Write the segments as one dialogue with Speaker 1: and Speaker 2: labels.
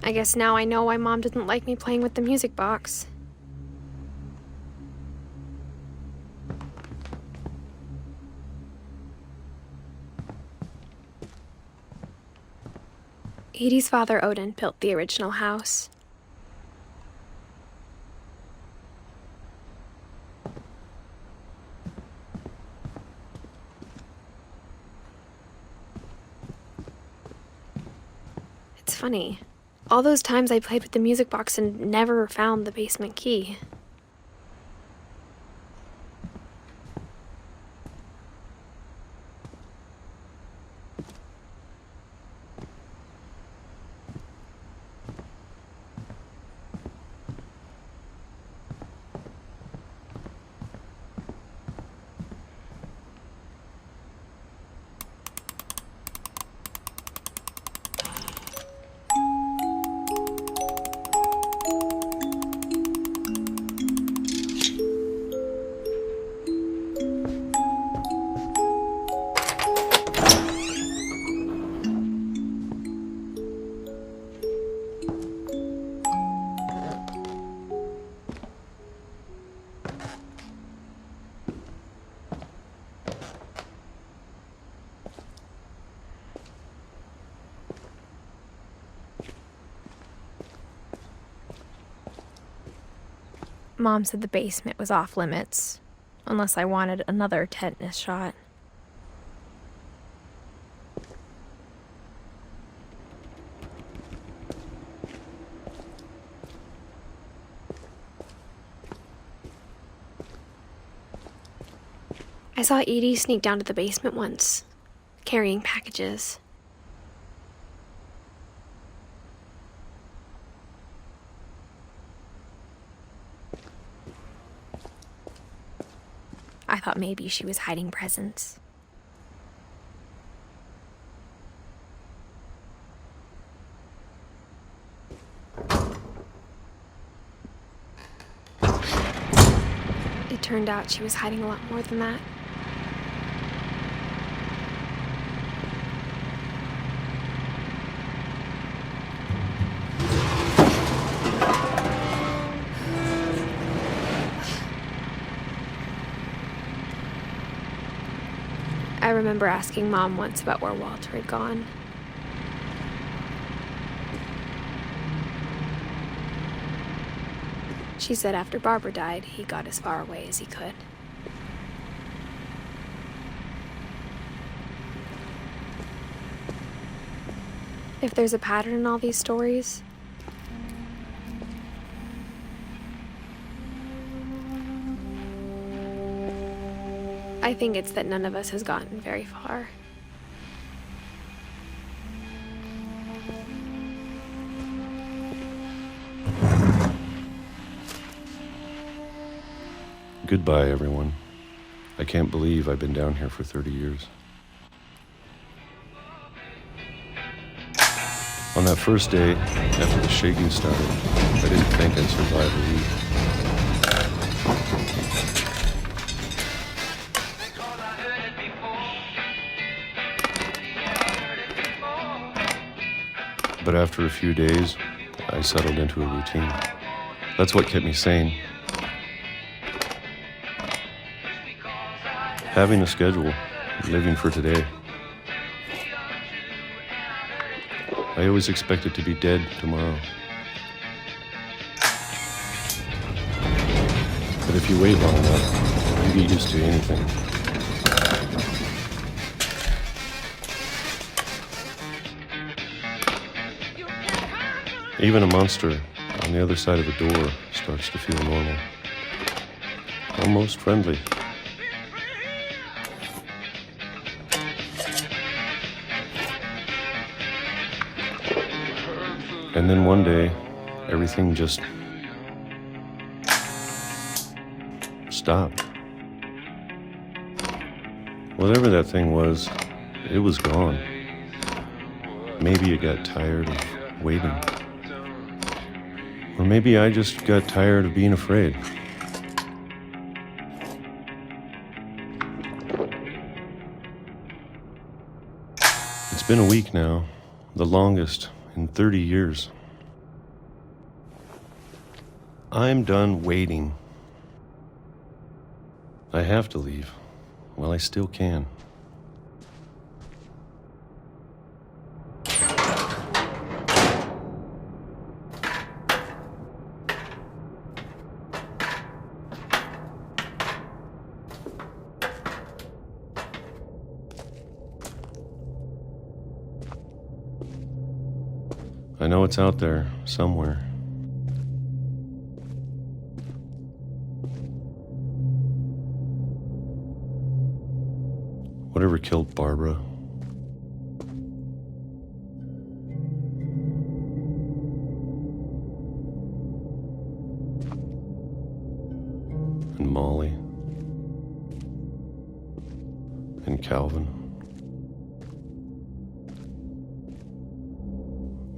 Speaker 1: I guess now I know why Mom didn't like me playing with the music box. Edie's father, Odin, built the original house. It's funny. All those times I played with the music box and never found the basement key. Mom said the basement was off limits, unless I wanted another tetanus shot. I saw Edie sneak down to the basement once, carrying packages. I thought maybe she was hiding presents. It turned out she was hiding a lot more than that. I remember asking Mom once about where Walter had gone. She said after Barbara died, he got as far away as he could. If there's a pattern in all these stories, I think it's that none of us has gotten very far.
Speaker 2: Goodbye, everyone. I can't believe I've been down here for 30 years. On that first day, after the shaking started, I didn't think I'd survive a week. But after a few days, I settled into a routine. That's what kept me sane. Having a schedule, living for today. I always expected to be dead tomorrow. But if you wait long enough, you get used to anything. Even a monster on the other side of a door starts to feel normal. Almost friendly. And then one day, everything just stopped. Whatever that thing was, it was gone. Maybe it got tired of waiting. Or maybe I just got tired of being afraid. It's been a week now, the longest in 30 years. I'm done waiting. I have to leave while I still can. I know it's out there somewhere. Whatever killed Barbara. And Molly. And Calvin.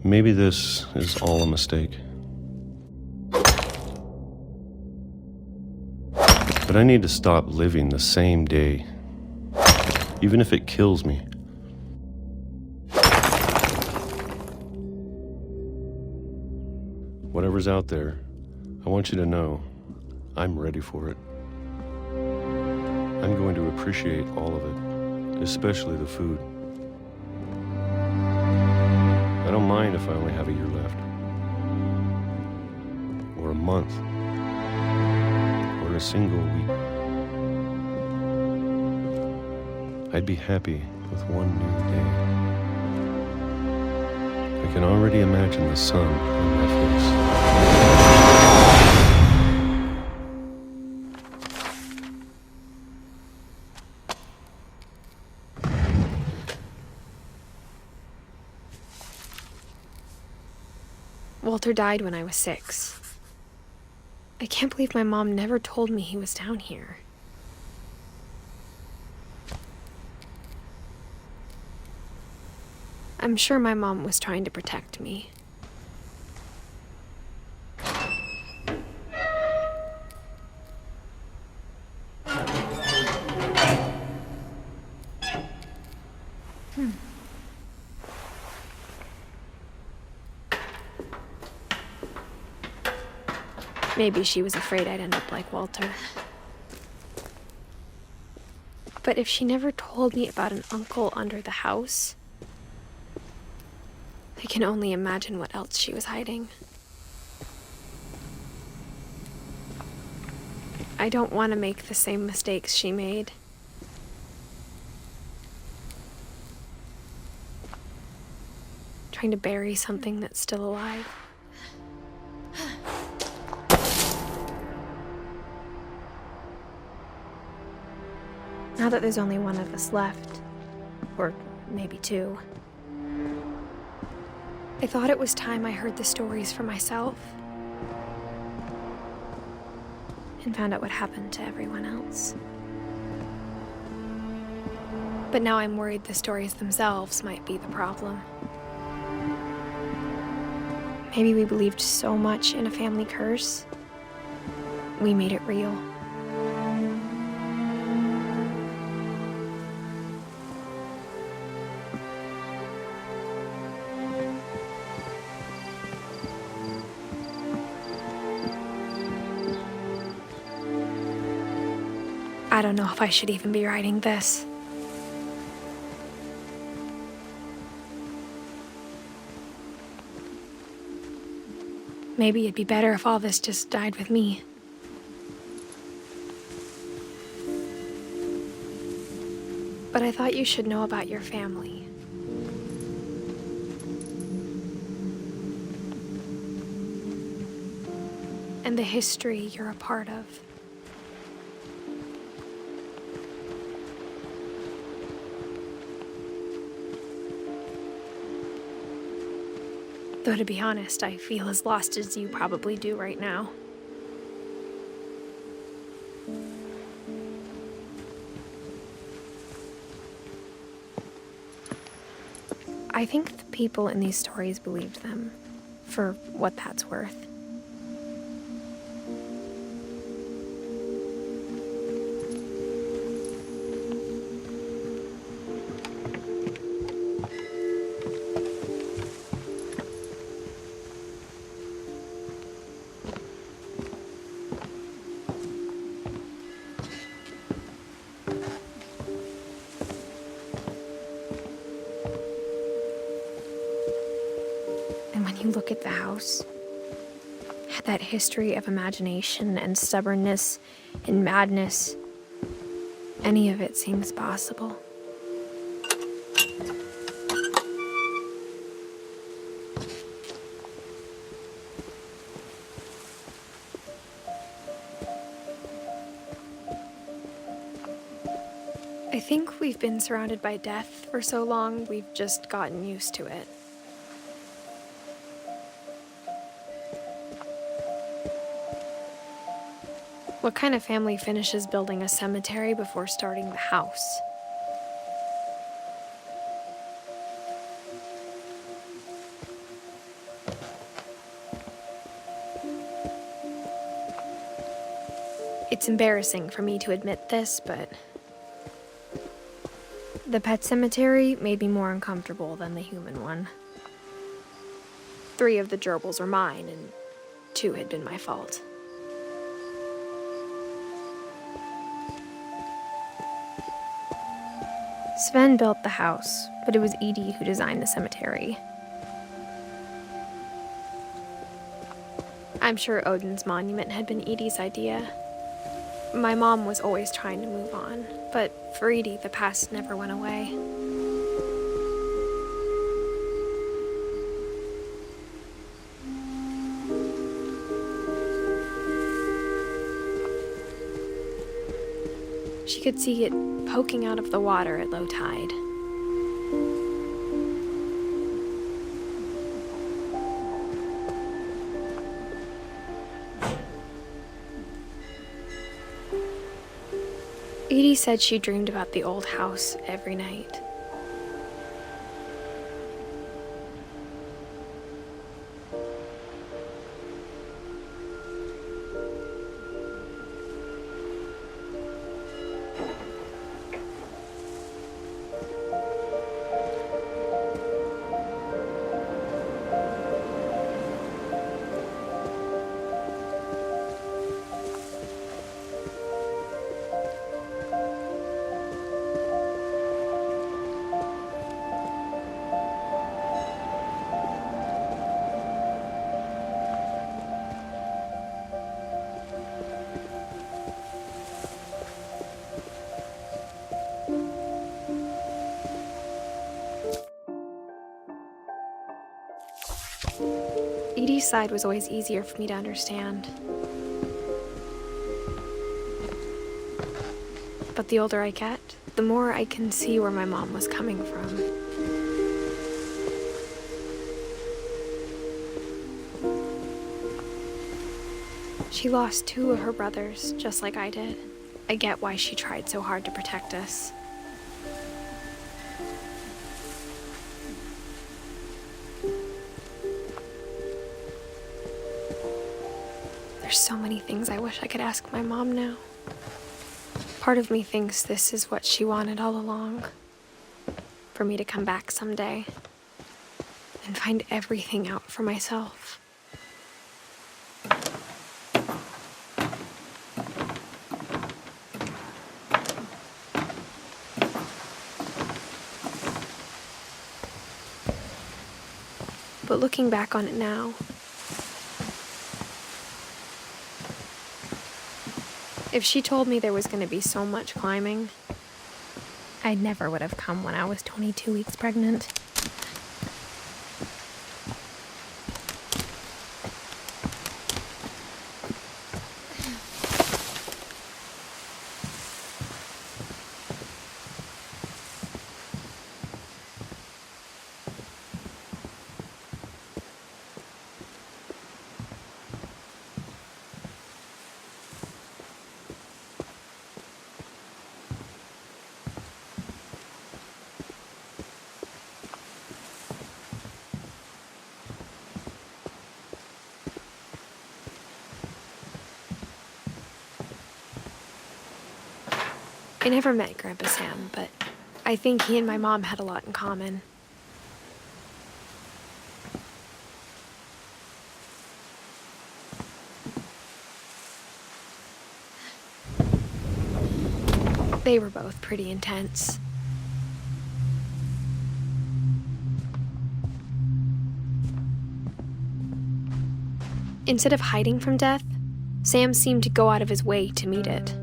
Speaker 2: Maybe this is all a mistake. But I need to stop living the same day, even if it kills me. Whatever's out there, I want you to know I'm ready for it. I'm going to appreciate all of it, especially the food. I don't mind if I only have a year left, or a month, or a single week. I'd be happy with one new day. I can already imagine the sun on my face.
Speaker 1: Walter died when I was 6. I can't believe my mom never told me he was down here. I'm sure my mom was trying to protect me. Maybe she was afraid I'd end up like Walter. But if she never told me about an uncle under the house, I can only imagine what else she was hiding. I don't want to make the same mistakes she made. Trying to bury something that's still alive. Now that there's only one of us left, or maybe 2, I thought it was time I heard the stories for myself and found out what happened to everyone else. But now I'm worried the stories themselves might be the problem. Maybe we believed so much in a family curse, we made it real. I don't know if I should even be writing this. Maybe it'd be better if all this just died with me. But I thought you should know about your family. And the history you're a part of. Though to be honest, I feel as lost as you probably do right now. I think the people in these stories believed them, for what that's worth. And when you look at the house, that history of imagination and stubbornness and madness, any of it seems possible. I think we've been surrounded by death for so long, we've just gotten used to it. What kind of family finishes building a cemetery before starting the house? It's embarrassing for me to admit this, but the pet cemetery made me more uncomfortable than the human one. 3 of the gerbils were mine, and 2 had been my fault. Sven built the house, but it was Edith who designed the cemetery. I'm sure Odin's monument had been Edith's idea. My mom was always trying to move on, but for Edith, the past never went away. She could see it poking out of the water at low tide. Edie said she dreamed about the old house every night. Edie's side was always easier for me to understand. But the older I get, the more I can see where my mom was coming from. She lost 2 of her brothers, just like I did. I get why she tried so hard to protect us. There's so many things I wish I could ask my mom now. Part of me thinks this is what she wanted all along. For me to come back someday and find everything out for myself. But looking back on it now, if she told me there was going to be so much climbing, I never would have come when I was 22 weeks pregnant. I never met Grandpa Sam, but I think he and my mom had a lot in common. They were both pretty intense. Instead of hiding from death, Sam seemed to go out of his way to meet it.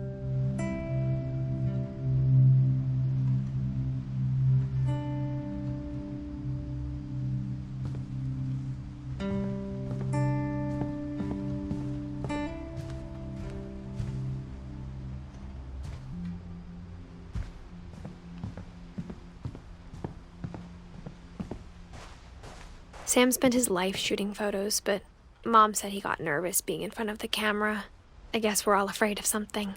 Speaker 1: Sam spent his life shooting photos, but Mom said he got nervous being in front of the camera. I guess we're all afraid of something.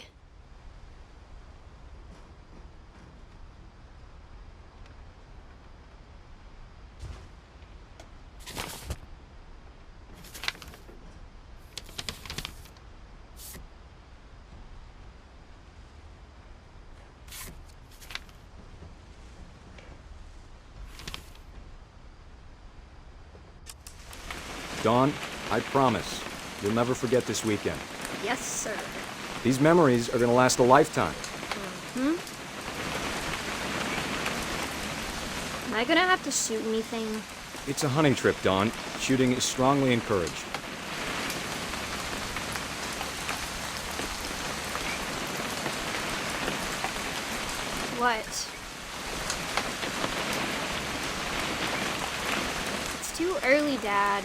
Speaker 3: Dawn, I promise, you'll never forget this weekend.
Speaker 1: Yes, sir.
Speaker 3: These memories are gonna last a lifetime.
Speaker 4: Am I gonna have to shoot anything?
Speaker 3: It's a hunting trip, Dawn. Shooting is strongly encouraged.
Speaker 4: What? It's too early, Dad.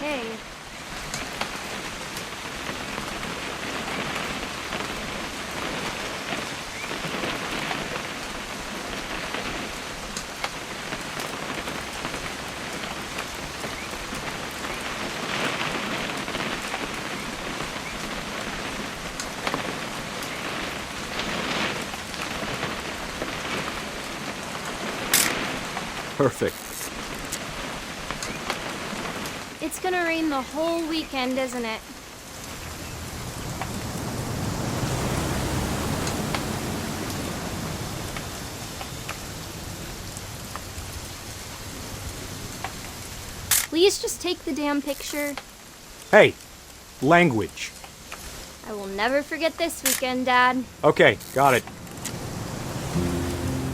Speaker 4: Okay.
Speaker 3: Perfect.
Speaker 4: It's gonna rain the whole weekend, isn't it? Please just take the damn picture.
Speaker 3: Hey, language.
Speaker 4: I will never forget this weekend, Dad.
Speaker 3: Okay, got it.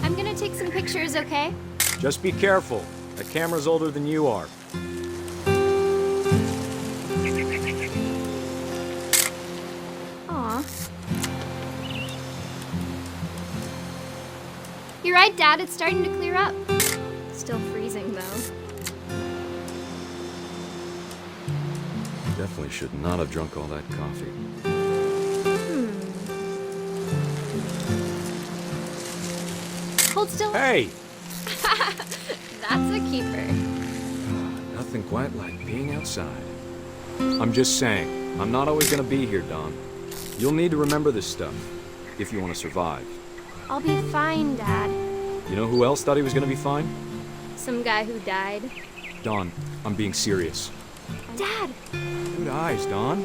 Speaker 4: I'm gonna take some pictures, okay?
Speaker 3: Just be careful. That camera's older than you are.
Speaker 4: Aw. You're right, Dad. It's starting to clear up. Still freezing, though.
Speaker 3: Definitely should not have drunk all that coffee.
Speaker 4: Hold still.
Speaker 3: Hey!
Speaker 4: That's a keeper.
Speaker 3: Nothing quite like being outside. I'm just saying, I'm not always gonna be here, Dawn. You'll need to remember this stuff, if you want to survive.
Speaker 4: I'll be fine, Dad.
Speaker 3: You know who else thought he was gonna be fine?
Speaker 4: Some guy who died.
Speaker 3: Dawn, I'm being serious.
Speaker 4: Dad!
Speaker 3: Good eyes, Dawn.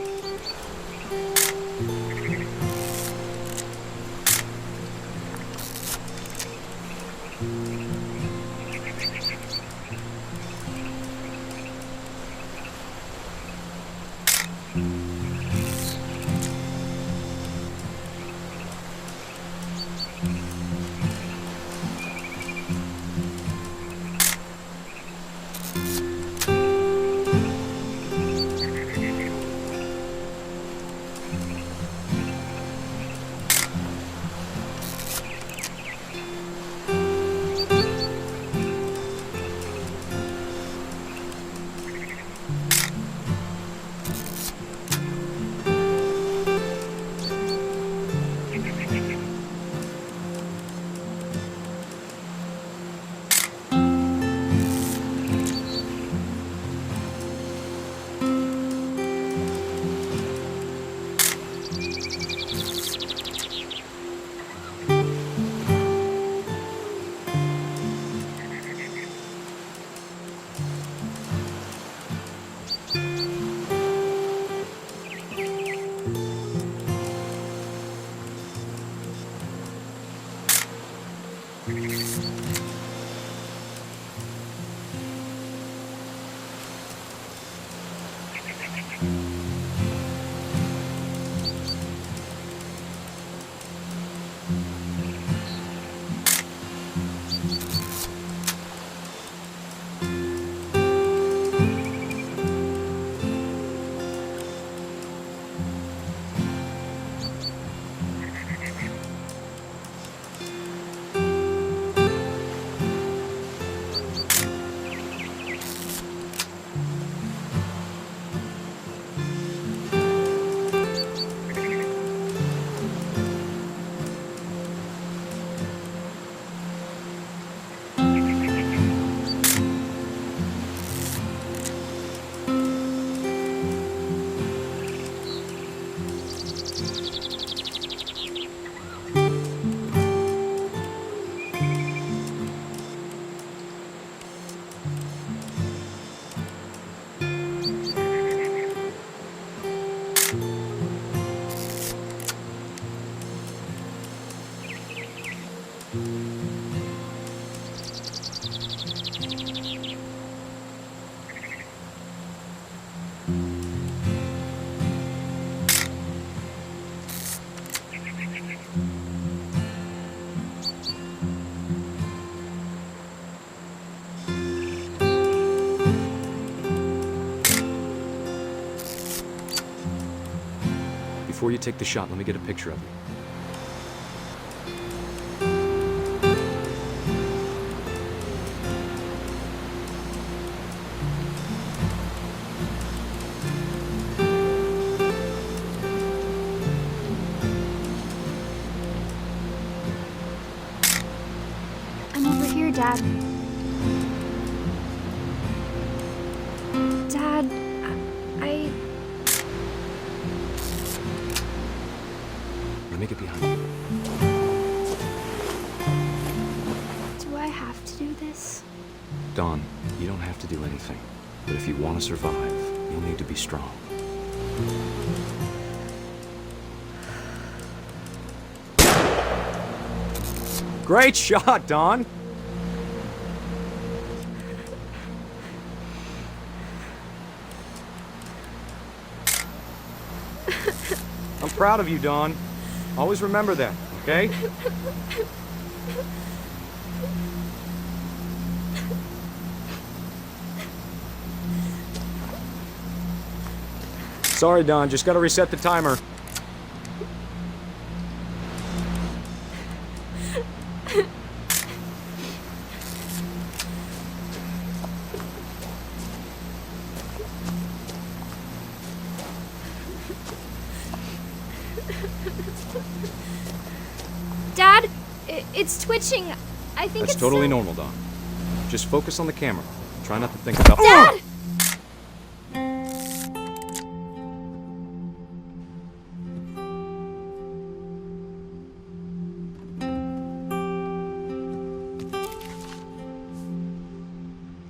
Speaker 3: Before you take the shot, let me get a picture of you.
Speaker 4: I'm over here, Dad.
Speaker 1: Dad, I...
Speaker 3: Let me get behind you.
Speaker 4: Do I have to do this?
Speaker 3: Dawn, you don't have to do anything. But if you want to survive, you'll need to be strong. Great shot, Dawn! I'm proud of you, Dawn. Always remember that, okay? Sorry, Dawn. Just gotta reset the timer.
Speaker 4: Dad, it's twitching. I think
Speaker 3: That's
Speaker 4: it's
Speaker 3: totally
Speaker 4: so-
Speaker 3: normal, Dawn. Just focus on the camera. Try not to think about—
Speaker 4: Dad!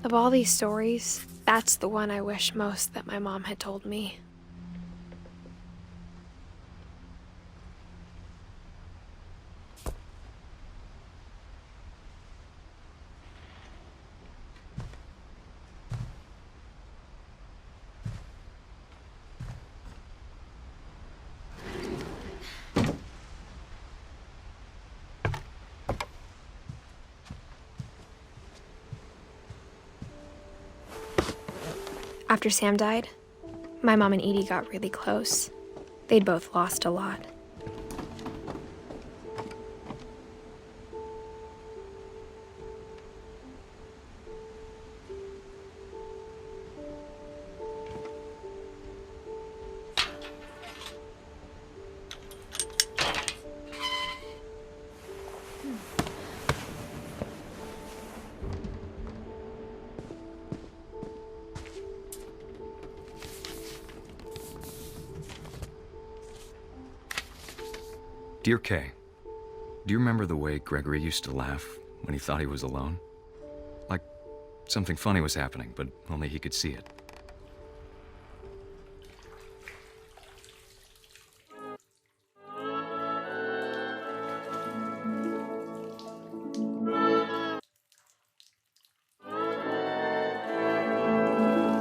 Speaker 1: Of all these stories, that's the one I wish most that my mom had told me. After Sam died, my mom and Edie got really close. They'd both lost a lot.
Speaker 3: Dear Kay, do you remember the way Gregory used to laugh when he thought he was alone? Like something funny was happening, but only he could see it.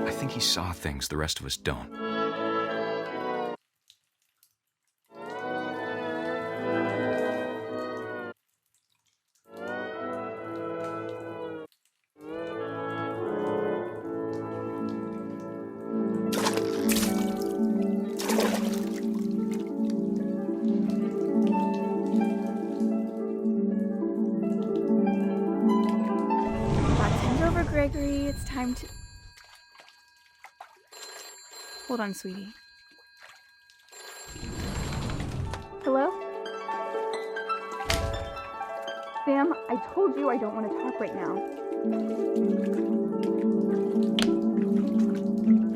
Speaker 3: I think he saw things the rest of us don't.
Speaker 5: Bartend over, Gregory. It's time to... Hold on, sweetie. Hello? Sam, I told you I don't want to talk right now.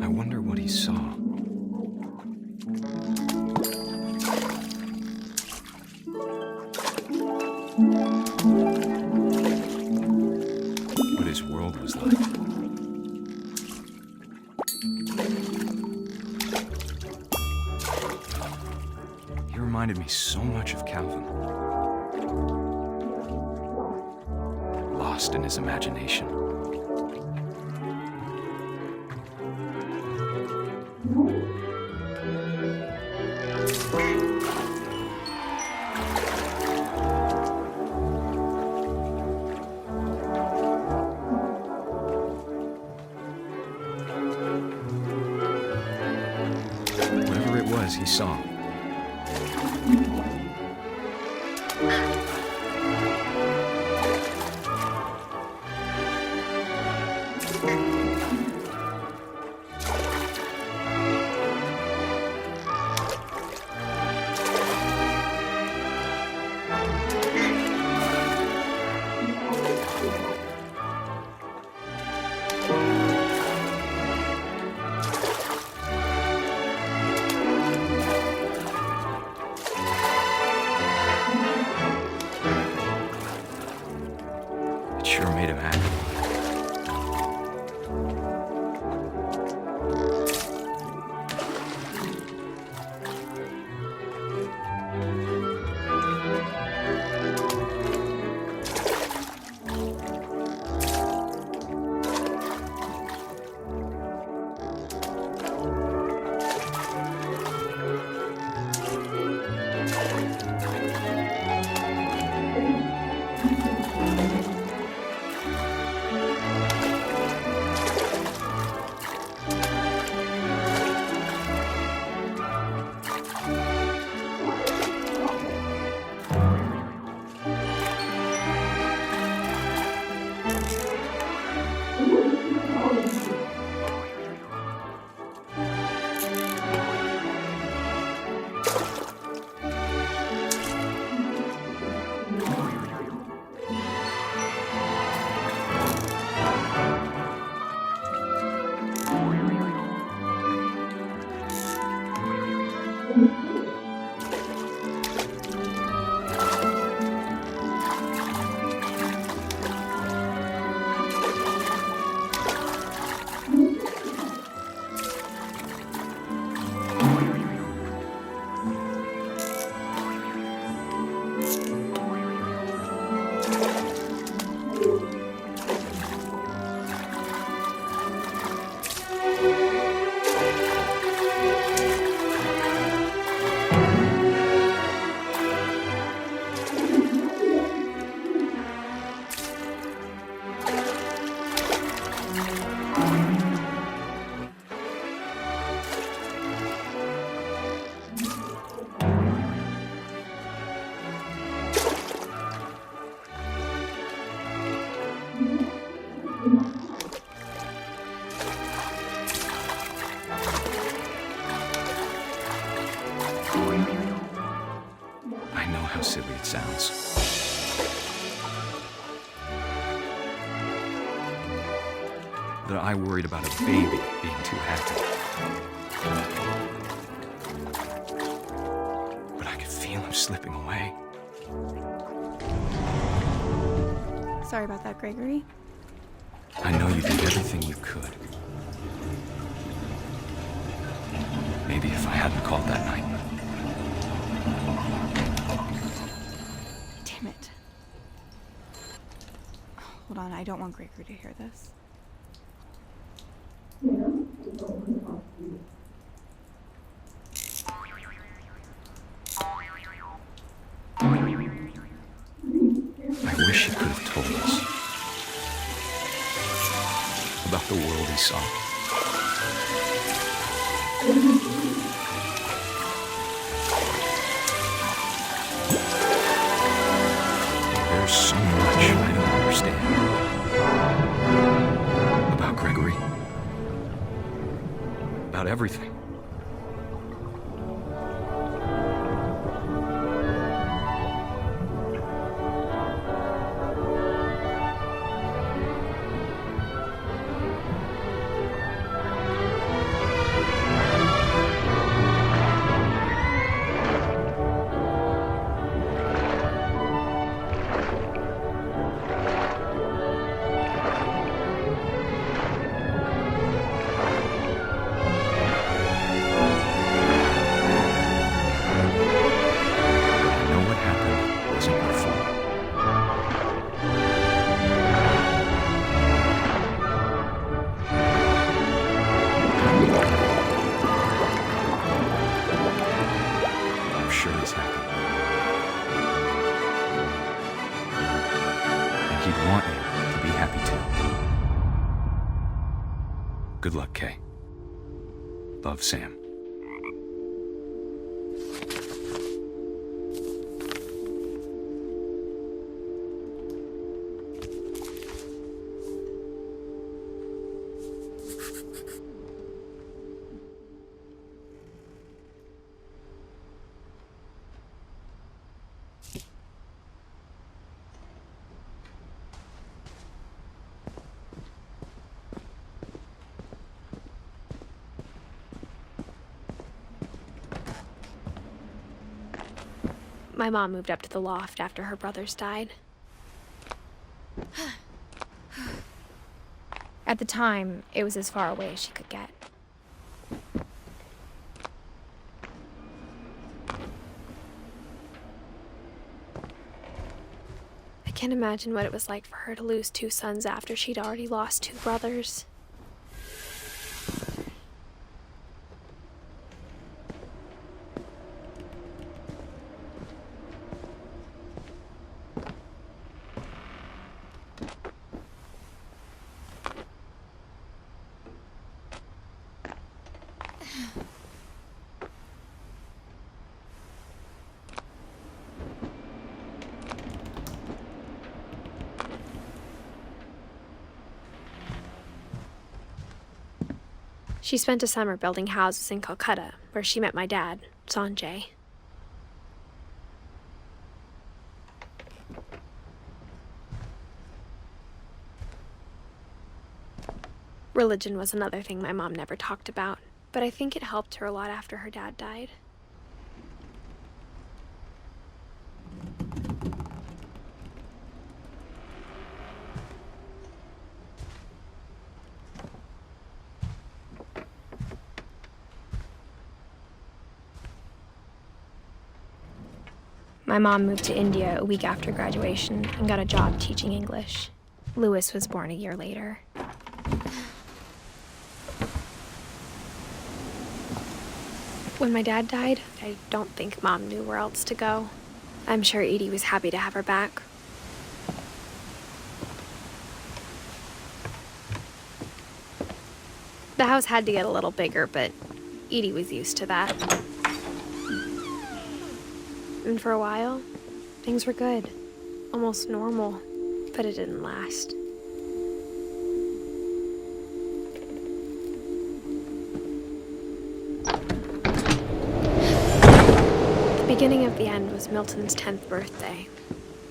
Speaker 3: I wonder what he saw. What his world was like. He reminded me so much of Calvin. Lost in his imagination. Whatever it was he saw, It sure made him happy. I know how silly it sounds. That I worried about a baby being too happy. But I could feel him slipping away.
Speaker 5: Sorry about that, Gregory.
Speaker 3: I know you did everything you could. Maybe if I hadn't called that night.
Speaker 5: Damn it. Hold on, I don't want Gregory to hear this.
Speaker 3: I wish he could have told us about the world he saw. There's so much I don't understand about Gregory, about everything. He'd want you to be happy too. Good luck, Kay. Love, Sam.
Speaker 1: My mom moved up to the loft after her brothers died. At the time, it was as far away as she could get. I can't imagine what it was like for her to lose 2 sons after she'd already lost 2 brothers. She spent a summer building houses in Calcutta, where she met my dad, Sanjay. Religion was another thing my mom never talked about, but I think it helped her a lot after her dad died. My mom moved to India a week after graduation and got a job teaching English. Louis was born a year later. When my dad died, I don't think Mom knew where else to go. I'm sure Edie was happy to have her back. The house had to get a little bigger, but Edie was used to that. And for a while, things were good. Almost normal, but it didn't last. The beginning of the end was Milton's 10th birthday,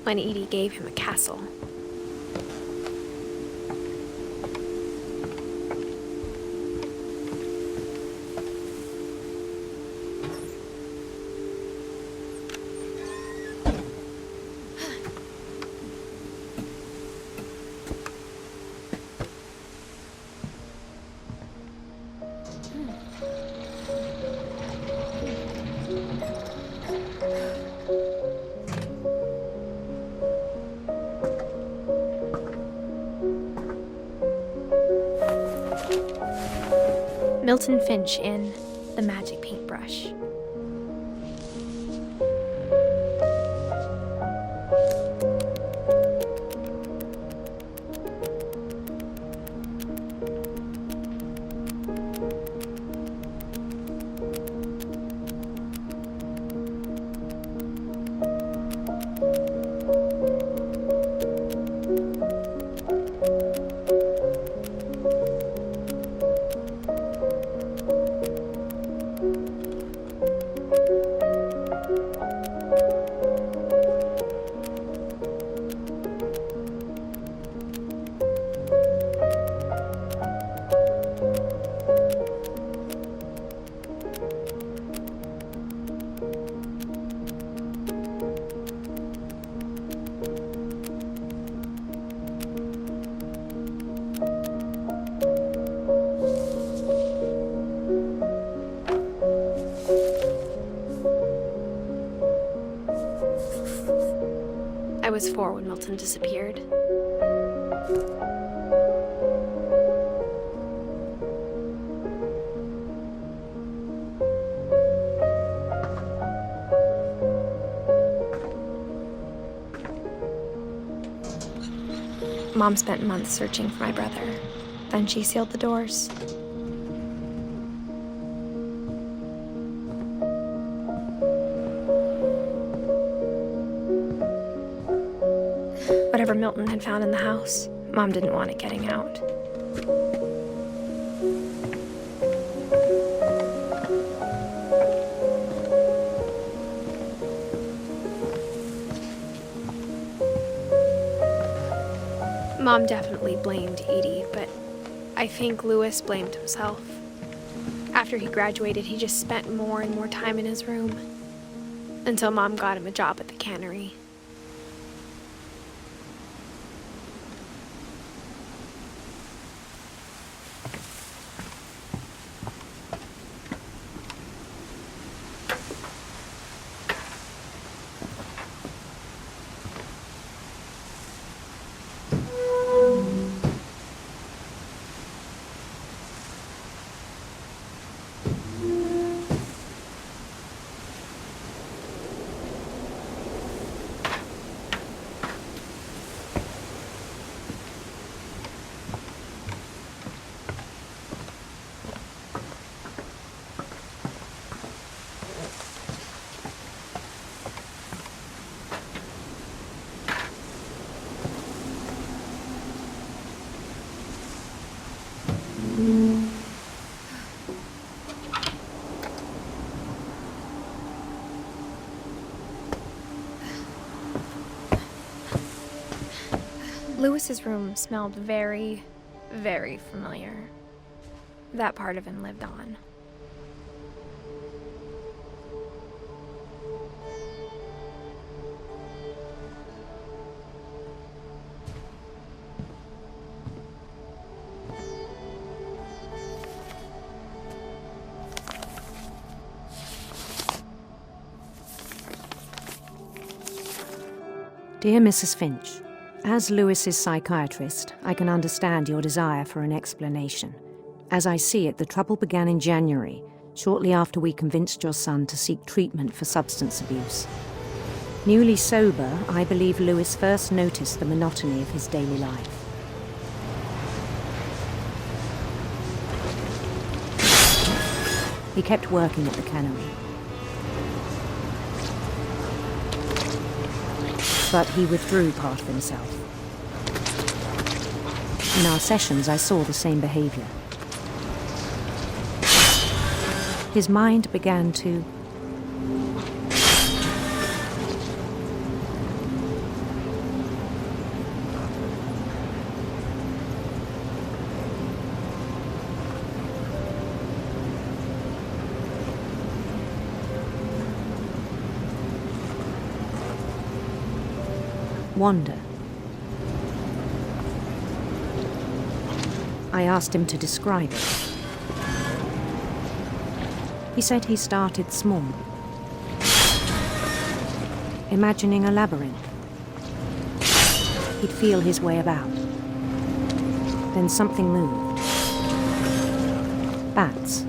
Speaker 1: when Edie gave him a castle. Milton Finch in The Magic Paintbrush. I was 4 when Milton disappeared. Mom spent months searching for my brother. Then she sealed the doors. Whatever Milton had found in the house, Mom didn't want it getting out. Mom definitely blamed Edie, but I think Louis blamed himself. After he graduated, he just spent more and more time in his room. until Mom got him a job at the cannery. Lewis's room smelled very, very familiar. That part of him lived on.
Speaker 6: Dear Mrs. Finch, as Lewis's psychiatrist, I can understand your desire for an explanation. As I see it, the trouble began in January, shortly after we convinced your son to seek treatment for substance abuse. Newly sober, I believe Lewis first noticed the monotony of his daily life. He kept working at the cannery. But he withdrew part of himself. In our sessions, I saw the same behavior. His mind began to wander. I asked him to describe it. He said he started small, imagining a labyrinth. He'd feel his way about. Then something moved. Bats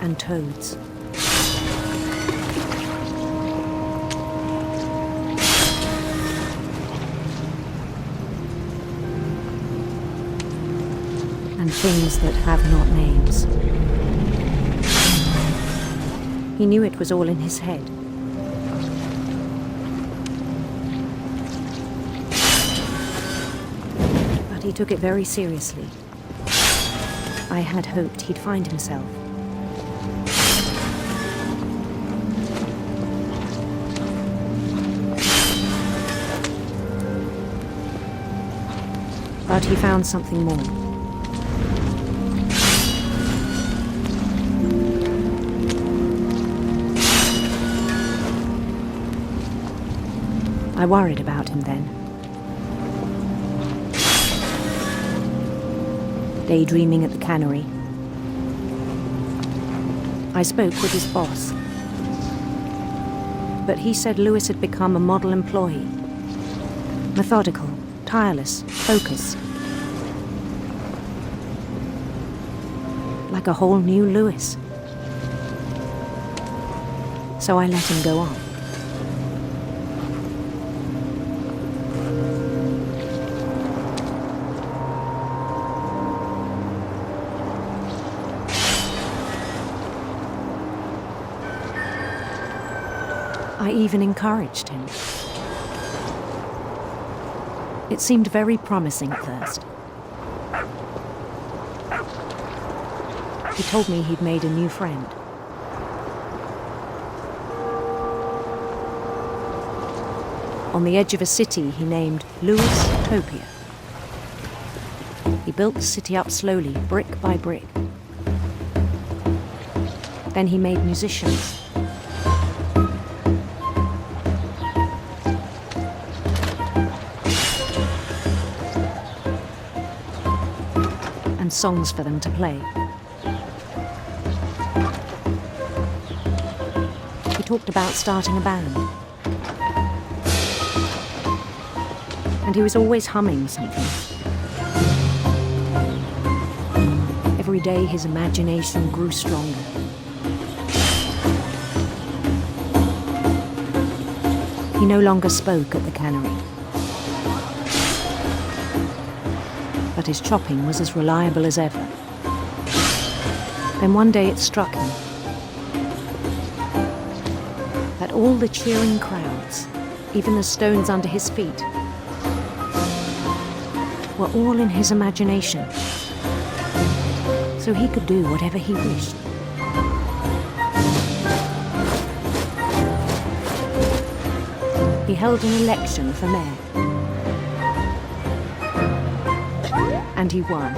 Speaker 6: and toads. And things that have not names. He knew it was all in his head. But he took it very seriously. I had hoped he'd find himself. But he found something more. I worried about him then. Daydreaming at the cannery. I spoke with his boss. But he said Lewis had become a model employee. Methodical, tireless, focused. Like a whole new Lewis. So I let him go on. I even encouraged him. It seemed very promising at first. He told me he'd made a new friend. On the edge of a city he named Lewis-topia. He built the city up slowly, brick by brick. Then he made musicians. songs for them to play. He talked about starting a band. And he was always humming something. Every day his imagination grew stronger. He no longer spoke at the cannery. But his chopping was as reliable as ever. Then one day it struck him that all the cheering crowds, even the stones under his feet, were all in his imagination, so he could do whatever he wished. He held an election for mayor, and he won.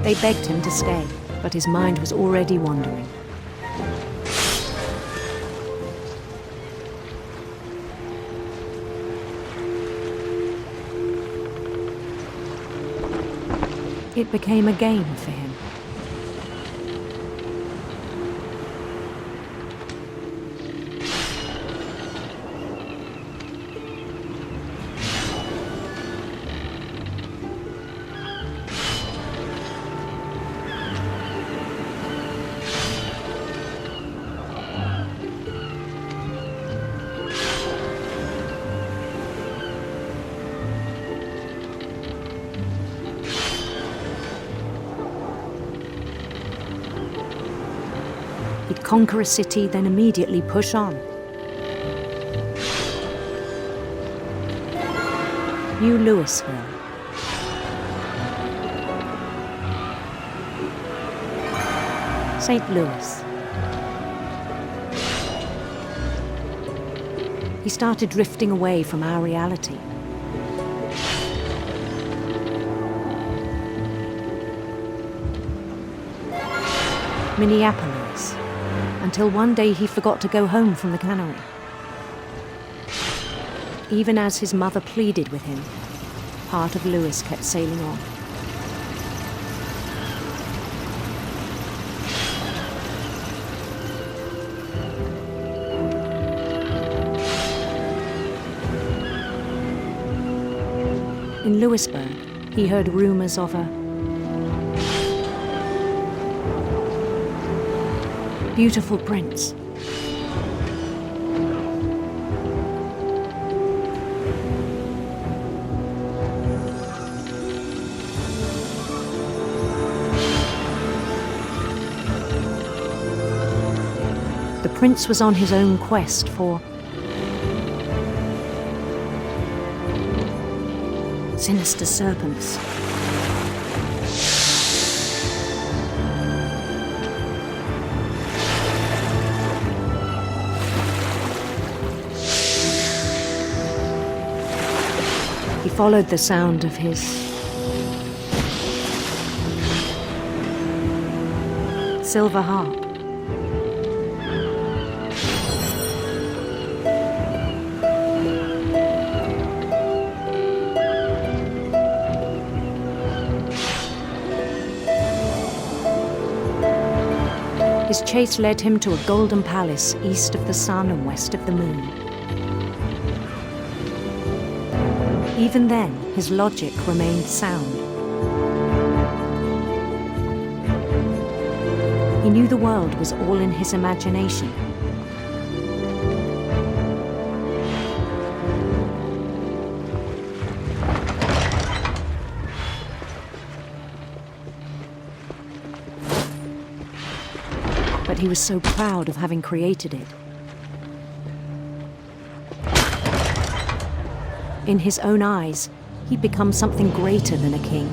Speaker 6: They begged him to stay, but his mind was already wandering. It became a game for him. He'd conquer a city, then immediately push on. New Louisville. St. Louis. He started drifting away from our reality. Minneapolis, until one day he forgot to go home from the cannery. Even as his mother pleaded with him, part of Louis kept sailing on. In Louisburg, he heard rumors of a beautiful prince. The prince was on his own quest for sinister serpents. He followed the sound of his silver harp. His chase led him to a golden palace east of the sun and west of the moon. Even then, his logic remained sound. He knew the world was all in his imagination. But he was so proud of having created it. In his own eyes, he'd become something greater than a king.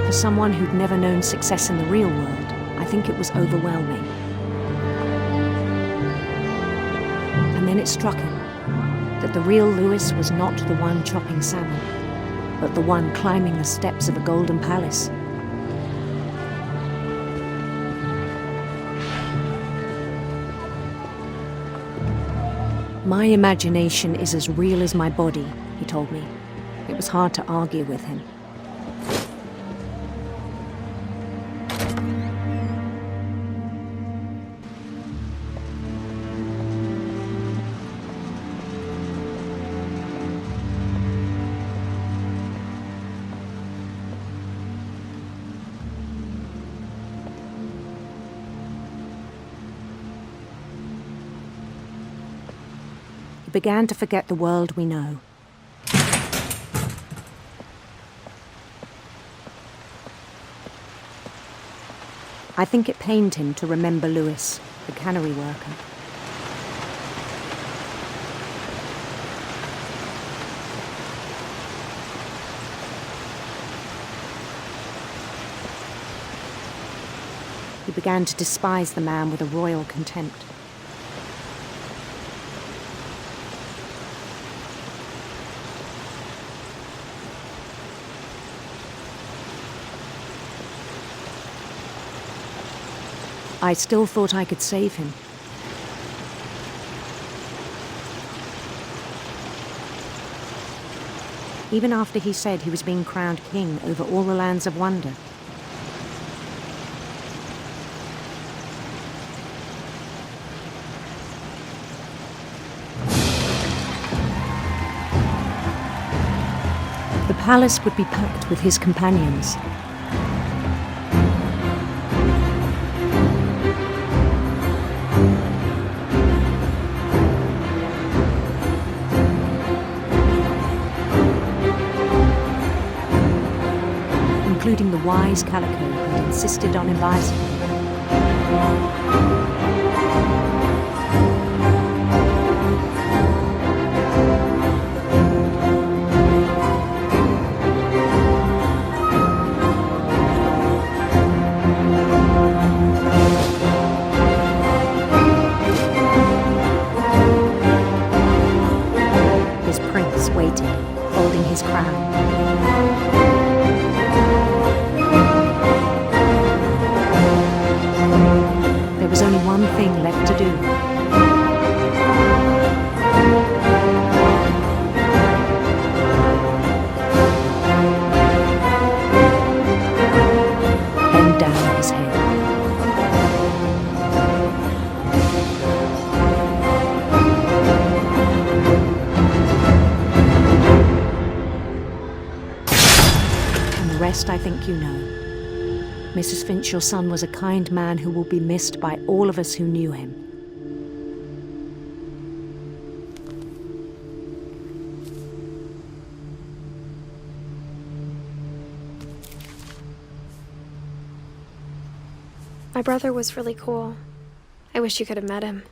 Speaker 6: For someone who'd never known success in the real world, I think think it was overwhelming. And then it struck him that the real Lewis was not the one chopping salmon, but the one climbing the steps of a golden palace. My imagination is as real as my body, he told me. It was hard to argue with him. He began to forget the world we know. I think it pained him to remember Lewis, the cannery worker. He began to despise the man with a royal contempt. I still thought I could save him. Even after he said he was being crowned king over all the lands of wonder. The palace would be packed with his companions. Including the wise Calico who had insisted on inviting him. His prince waited, holding his crown. There was only one thing left to do. Bend down his head. And the rest I think you know. Mrs. Finch, your son was a kind man who will be missed by all of us who knew him.
Speaker 1: My brother was really cool. I wish you could have met him.